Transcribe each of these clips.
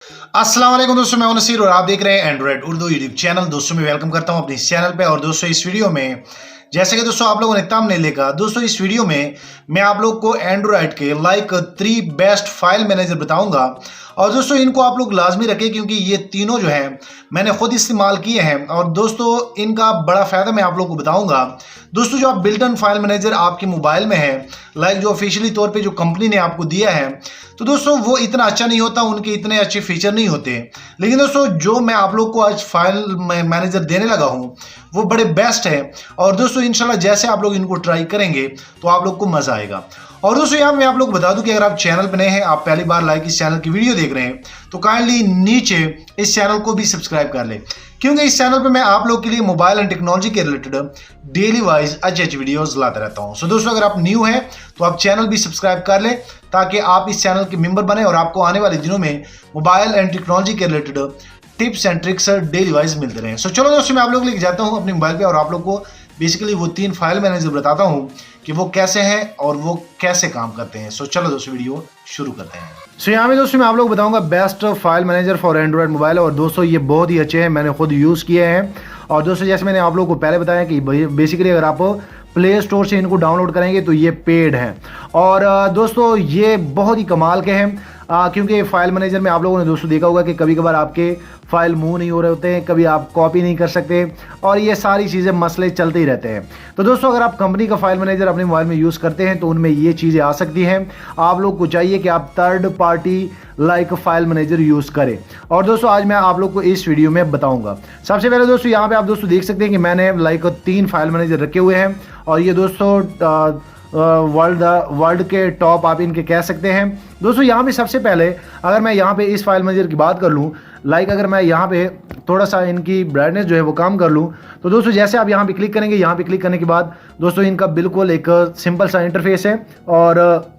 अस्सलाम वालेकुम दोस्तों, मैं हूं नसीर और आप देख रहे हैं एंड्रॉइड उर्दू यूट्यूब चैनल। दोस्तों मैं वेलकम करता हूं अपने इस चैनल पे। और दोस्तों इस वीडियो में जैसे कि दोस्तों आप लोगों ने थंबनेल देखा, दोस्तों इस वीडियो में मैं आप लोग को एंड्रॉइड के 3 बेस्ट फाइल मैनेजर बताऊंगा। और दोस्तों इनको आप लोग लाजमी रखें क्योंकि ये तीनों जो हैं मैंने खुद इस्तेमाल किए हैं और दोस्तों इनका बड़ा फायदा मैं आप लोग को बताऊंगा। दोस्तों जो आप बिल्ट इन फाइल मैनेजर आपके मोबाइल में है, जो ऑफिशियली तौर पे जो कंपनी ने आपको दिया है, तो दोस्तों वो इतना अच्छा नहीं होता, उनके इतने अच्छे फीचर नहीं होते। लेकिन दोस्तों जो मैं आप लोग को आज फाइल मैनेजर देने लगा हूँ वो बड़े बेस्ट है। और दोस्तों इंशाल्लाह जैसे आप लोग इनको ट्राई करेंगे तो आप लोग को मजा आएगा। और दोस्तों यहाँ मैं आप लोग बता दूं कि अगर आप चैनल पर नए हैं, आप पहली बार इस चैनल की वीडियो देख रहे हैं, तो काइंडली नीचे इस चैनल को भी सब्सक्राइब कर लें क्योंकि इस चैनल पे मैं आप लोग के लिए मोबाइल एंड टेक्नोलॉजी के रिलेटेड डेली वाइज अच्छी वीडियोस लाता रहता हूं। सो दोस्तों अगर आप न्यू हैं तो आप चैनल भी सब्सक्राइब कर लें ताकि आप इस चैनल के मेंबर बने और आपको आने वाले दिनों में मोबाइल एंड टेक्नोलॉजी के related tips and tricks daily wise मिलते रहे। सो चलो दोस्तों मैं आप लोग लेके जाता हूँ अपने मोबाइल पे और आप लोग को बेसिकली वो 3 फाइल मैनेजर बताता हूँ कि वो कैसे हैं और वो कैसे काम करते हैं। सो चलो दोस्तों वीडियो शुरू करते हैं। सो यहाँ में दोस्तों मैं आप लोग बताऊंगा best file manager for Android mobile. और दोस्तों ये बहुत ही अच्छे हैं, मैंने खुद यूज़ किए हैं। और दोस्तों जैसे मैंने आप लोगों को पहले बताया कि बेसिकली अगर आप प्ले स्टोर से इनको डाउनलोड करेंगे तो ये पेड हैं। और दोस्तों ये बहुत ही कमाल के हैं क्योंकि फाइल मैनेजर में आप लोगों ने दोस्तों देखा होगा कि कभी कभार आपके फाइल मूव नहीं हो रहे होते हैं, कभी आप कॉपी नहीं कर सकते और ये सारी चीज़ें मसले चलते ही रहते हैं। तो दोस्तों अगर आप कंपनी का फाइल मैनेजर अपने मोबाइल में यूज़ करते हैं तो उनमें ये चीज़ें आ सकती हैं। आप लोग को चाहिए कि आप third party file manager use करें। और दोस्तों आज मैं आप लोग को इस वीडियो में बताऊंगा। सबसे पहले दोस्तों यहाँ पे आप दोस्तों देख सकते हैं कि मैंने 3 फाइल मैनेजर रखे हुए हैं और ये दोस्तों वर्ल्ड के टॉप आप इनके कह सकते हैं। दोस्तों यहाँ पे सबसे पहले अगर मैं यहाँ पे इस फाइल मैनेजर की बात कर लूँ, अगर मैं यहाँ पे थोड़ा सा इनकी ब्राइटनेस जो है वो कम कर लूँ, तो दोस्तों जैसे आप यहाँ पे क्लिक करेंगे, यहाँ पे क्लिक करने के बाद दोस्तों इनका बिल्कुल एक सिंपल सा इंटरफेस है। और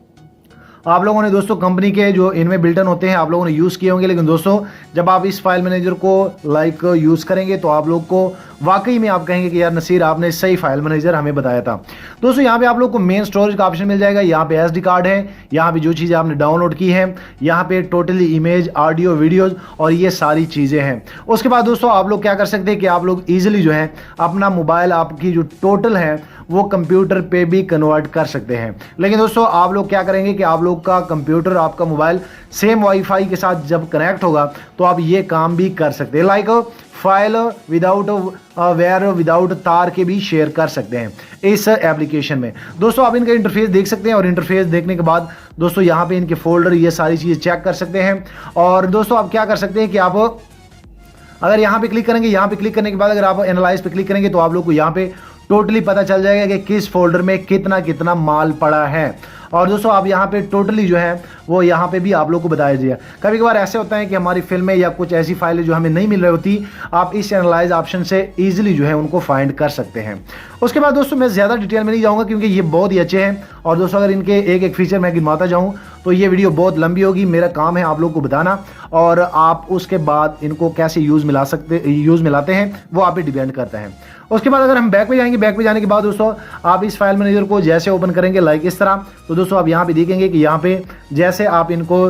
आप लोगों ने दोस्तों कंपनी के जो इनमें बिल्ट इन होते हैं आप लोगों ने यूज़ किए होंगे। लेकिन दोस्तों जब आप इस फाइल मैनेजर को यूज़ करेंगे तो आप लोग को वाकई में आप कहेंगे कि यार नसीर आपने सही फाइल मैनेजर हमें बताया था। दोस्तों यहाँ पे आप लोग को मेन स्टोरेज का ऑप्शन मिल जाएगा, यहाँ पे SD कार्ड है, यहाँ पे जो चीज़ें आपने डाउनलोड की है, यहाँ पे टोटली इमेज, ऑडियो, वीडियोज और ये सारी चीज़ें हैं। उसके बाद दोस्तों आप लोग क्या कर सकते हैं कि आप लोग ईजिली जो है अपना मोबाइल आपकी जो टोटल है वो कंप्यूटर पे भी कन्वर्ट कर सकते हैं। लेकिन दोस्तों आप लोग क्या करेंगे कि आप लोग का कंप्यूटर, आपका मोबाइल सेम वाईफाई के साथ जब कनेक्ट होगा तो आप ये काम भी कर सकते हैं, फाइल विदाउट तार के भी शेयर कर सकते हैं इस एप्लीकेशन में। दोस्तों आप इनका इंटरफेस देख सकते हैं और इंटरफेस देखने के बाद दोस्तों यहाँ पे इनके फोल्डर, ये सारी चीज़ें चेक कर सकते हैं। और दोस्तों आप क्या कर सकते हैं कि आप अगर यहाँ पे क्लिक करेंगे, यहाँ पे क्लिक करने के बाद अगर आप एनालाइज पे क्लिक करेंगे तो आप लोग को यहाँ पे टोटली पता चल जाएगा कि किस फोल्डर में कितना कितना माल पड़ा है। और दोस्तों आप यहाँ पे टोटली जो है वो यहाँ पे भी आप लोग को बताया जाए। कभी कभार ऐसे होता है कि हमारी फिल्में या कुछ ऐसी फाइलें जो हमें नहीं मिल रही होती, आप इस एनालाइज ऑप्शन से इजीली जो है उनको फाइंड कर सकते हैं। उसके बाद दोस्तों मैं ज़्यादा डिटेल में नहीं जाऊँगा क्योंकि ये बहुत ही अच्छे हैं। और दोस्तों अगर इनके एक एक फीचर मैं गिनवाता जाऊँ तो ये वीडियो बहुत लंबी होगी। मेरा काम है आप लोग को बताना और आप उसके बाद इनको कैसे यूज़ मिलाते हैं वो आप पे डिपेंड करता है। उसके बाद अगर हम बैक पे जाएंगे, बैक पे जाने के बाद दोस्तों आप इस फाइल मैनेजर को जैसे ओपन करेंगे इस तरह, तो दोस्तों आप यहाँ पे देखेंगे कि यहाँ पे जैसे आप इनको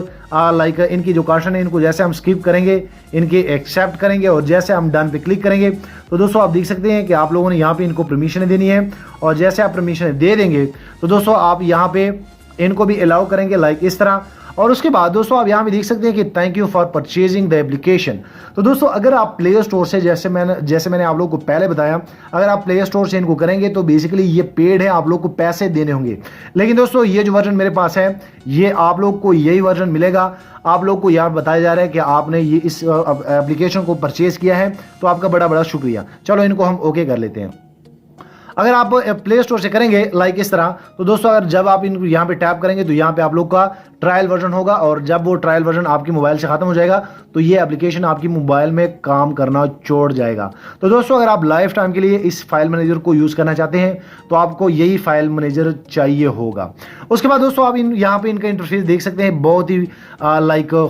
इनकी जो क्वेश्चन है इनको जैसे हम स्किप करेंगे, इनके एक्सेप्ट करेंगे और जैसे हम डन पे क्लिक करेंगे तो दोस्तों आप देख सकते हैं कि आप लोगों ने यहाँ पे इनको परमिशन देनी है। और जैसे आप परमिशन दे देंगे तो दोस्तों आप यहाँ पे इनको भी अलाउ करेंगे इस तरह। और उसके बाद दोस्तों आप यहाँ भी देख सकते हैं कि thank you for purchasing the application. तो दोस्तों अगर आप प्ले स्टोर से जैसे मैंने आप लोगों को पहले बताया, अगर आप प्ले स्टोर से इनको करेंगे तो बेसिकली ये पेड है, आप लोग को पैसे देने होंगे। लेकिन दोस्तों ये जो वर्जन मेरे पास है ये आप लोग को यही वर्जन मिलेगा। आप लोग को यहाँ बताया जा रहा है कि आपने ये इस एप्लीकेशन को परचेज किया है तो आपका बड़ा बड़ा शुक्रिया। चलो इनको हम ओके कर लेते हैं। अगर आप प्ले स्टोर से करेंगे इस तरह, तो दोस्तों अगर जब आप इनको यहाँ पे टैप करेंगे तो यहाँ पे आप लोग का ट्रायल वर्जन होगा और जब वो ट्रायल वर्जन आपके मोबाइल से खत्म हो जाएगा तो ये एप्लीकेशन आपकी मोबाइल में काम करना छोड़ जाएगा। तो दोस्तों अगर आप लाइफ टाइम के लिए इस फाइल मैनेजर को यूज़ करना चाहते हैं तो आपको यही फाइल मैनेजर चाहिए होगा। उसके बाद दोस्तों आप यहाँ पे इनका इंटरफेस देख सकते हैं, बहुत ही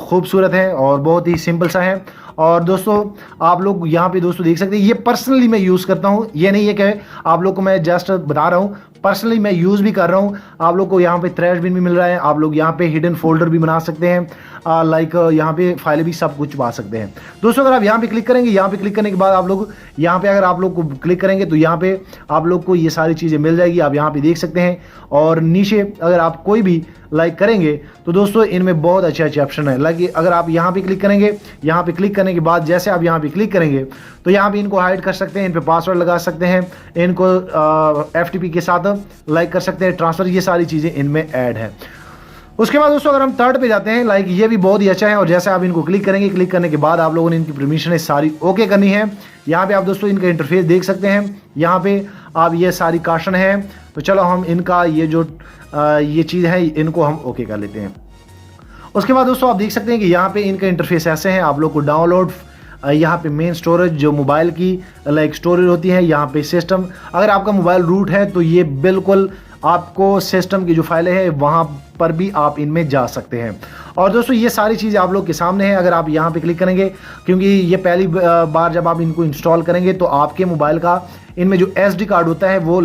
खूबसूरत है और बहुत ही सिंपल सा है। और दोस्तों आप लोग यहाँ पे दोस्तों देख सकते हैं, ये पर्सनली मैं यूज़ करता हूँ, ये नहीं है कि आप लोग को मैं जस्ट बता रहा हूँ, पर्सनली मैं यूज़ भी कर रहा हूँ। आप लोग को यहाँ पे ट्रैश बिन भी मिल रहा है, आप लोग यहाँ पे हिडन फोल्डर भी बना सकते हैं, लाइक यहाँ पे फाइल भी सब कुछ पा सकते हैं। दोस्तों अगर आप यहाँ पे क्लिक करेंगे, यहाँ पे क्लिक करने के बाद आप लोग यहाँ पे अगर आप लोग को क्लिक करेंगे तो यहाँ पे आप लोग को ये सारी चीज़ें मिल जाएगी, आप यहाँ पे देख सकते हैं। और नीचे अगर आप कोई भी लाइक करेंगे तो दोस्तों इनमें बहुत अच्छे अच्छे ऑप्शन है। लाइक अगर आप यहाँ पे क्लिक करेंगे, यहाँ पे क्लिक करने के बाद जैसे आप यहाँ पे क्लिक करेंगे तो यहाँ पे इनको हाइड कर सकते हैं, इन पे पासवर्ड लगा सकते हैं, इनको FTP के साथ लाइक कर सकते हैं, ट्रांसफर, ये सारी चीज़ें इनमें ऐड है। उसके बाद दोस्तों अगर हम थर्ड पे जाते हैं, लाइक ये भी बहुत ही अच्छा है। और जैसे आप इनको क्लिक करेंगे, क्लिक करने के बाद आप लोगों ने इनकी परमिशन सारी ओके करनी है। यहाँ पे आप दोस्तों इनका इंटरफेस देख सकते हैं, यहाँ पे आप ये सारी काशन है। तो चलो हम इनका ये जो ये चीज़ है इनको हम ओके कर लेते हैं। उसके बाद दोस्तों आप देख सकते हैं कि यहाँ पे इनका इंटरफेस ऐसे हैं। आप लोग को डाउनलोड, यहाँ पे मेन स्टोरेज जो मोबाइल की लाइक स्टोरेज होती है, यहाँ पे सिस्टम, अगर आपका मोबाइल रूट है तो ये बिल्कुल आपको सिस्टम की जो फाइलें हैं वहाँ पर भी आप इनमें जा सकते हैं। और दोस्तों ये सारी चीज़ें आप लोग के सामने हैं। अगर आप यहाँ पे क्लिक करेंगे, क्योंकि ये पहली बार जब आप इनको इंस्टॉल करेंगे तो आपके मोबाइल का इनमें जो SD कार्ड होता है वो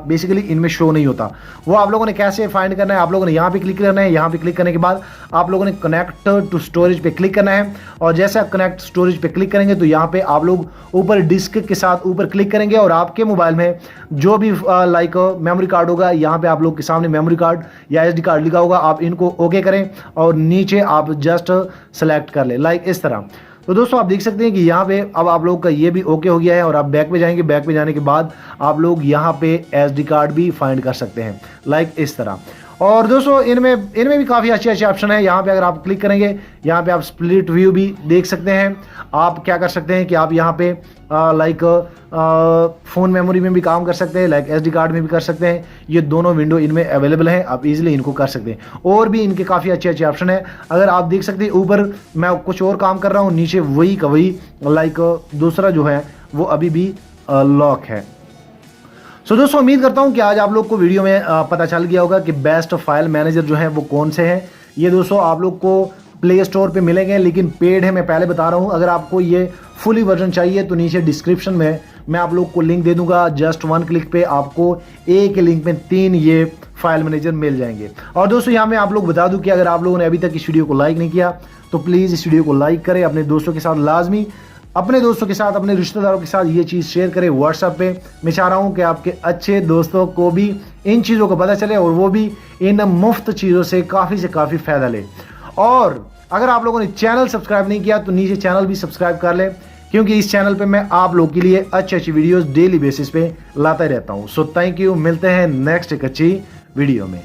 बेसिकली इनमें शो नहीं होता। वो आप लोगों ने कैसे फाइंड करना है, आप लोगों ने यहाँ पे क्लिक करना है। यहाँ पे क्लिक करने के बाद आप लोगों ने कनेक्ट टू स्टोरेज पे क्लिक करना है। और जैसे आप कनेक्ट स्टोरेज पे क्लिक करेंगे तो यहाँ पे आप लोग ऊपर डिस्क के साथ ऊपर क्लिक करेंगे और आपके मोबाइल में जो भी लाइक मेमोरी कार्ड होगा, यहाँ पे आप लोग के सामने मेमोरी कार्ड या SD कार्ड लिखा होगा, आप इनको ओके करें और नीचे आप जस्ट सेलेक्ट कर लें लाइक इस तरह। तो दोस्तों आप देख सकते हैं कि यहाँ पे अब आप लोग का ये भी ओके हो गया है। और आप बैक पे जाएंगे, बैक पे जाने के बाद आप लोग यहाँ पे SD कार्ड भी फाइंड कर सकते हैं लाइक इस तरह। और दोस्तों इनमें भी काफ़ी अच्छे अच्छे ऑप्शन है। यहाँ पे अगर आप क्लिक करेंगे, यहाँ पे आप स्प्लिट व्यू भी देख सकते हैं। आप क्या कर सकते हैं कि आप यहाँ पे लाइक फ़ोन मेमोरी में भी काम कर सकते हैं, लाइक SD कार्ड में भी कर सकते हैं। ये दोनों विंडो इनमें अवेलेबल हैं, आप इजीली इनको कर सकते हैं। और भी इनके काफ़ी अच्छे अच्छे ऑप्शन है। अगर आप देख सकते हैं ऊपर मैं कुछ और काम कर रहा हूँ, नीचे वही का वही लाइक दूसरा जो है वो अभी भी लॉक है। सो दोस्तों उम्मीद करता हूँ कि आज आप लोग को वीडियो में पता चल गया होगा कि बेस्ट फाइल मैनेजर जो है वो कौन से हैं। ये दोस्तों आप लोग को प्ले स्टोर पे मिलेंगे, लेकिन पेड है, मैं पहले बता रहा हूँ। अगर आपको ये फुली वर्जन चाहिए तो नीचे डिस्क्रिप्शन में मैं आप लोग को लिंक दे दूंगा। जस्ट 1 क्लिक पे आपको एक लिंक में 3 ये फाइल मैनेजर मिल जाएंगे। और दोस्तों यहाँ मैं आप लोग बता दूँ कि अगर आप लोगों ने अभी तक इस वीडियो को लाइक नहीं किया तो प्लीज़ इस वीडियो को लाइक करें, अपने दोस्तों के साथ लाजमी, अपने दोस्तों के साथ, अपने रिश्तेदारों के साथ ये चीज़ शेयर करें व्हाट्सएप पे। मैं चाह रहा हूँ कि आपके अच्छे दोस्तों को भी इन चीज़ों का पता चले और वो भी इन मुफ्त चीज़ों से काफ़ी फ़ायदा ले। और अगर आप लोगों ने चैनल सब्सक्राइब नहीं किया तो नीचे चैनल भी सब्सक्राइब कर लें, क्योंकि इस चैनल पे मैं आप लोग के लिए अच्छी अच्छी वीडियोस डेली बेसिस पे लाता रहता हूँ। सो थैंक यू, मिलते हैं नेक्स्ट एक अच्छी वीडियो में।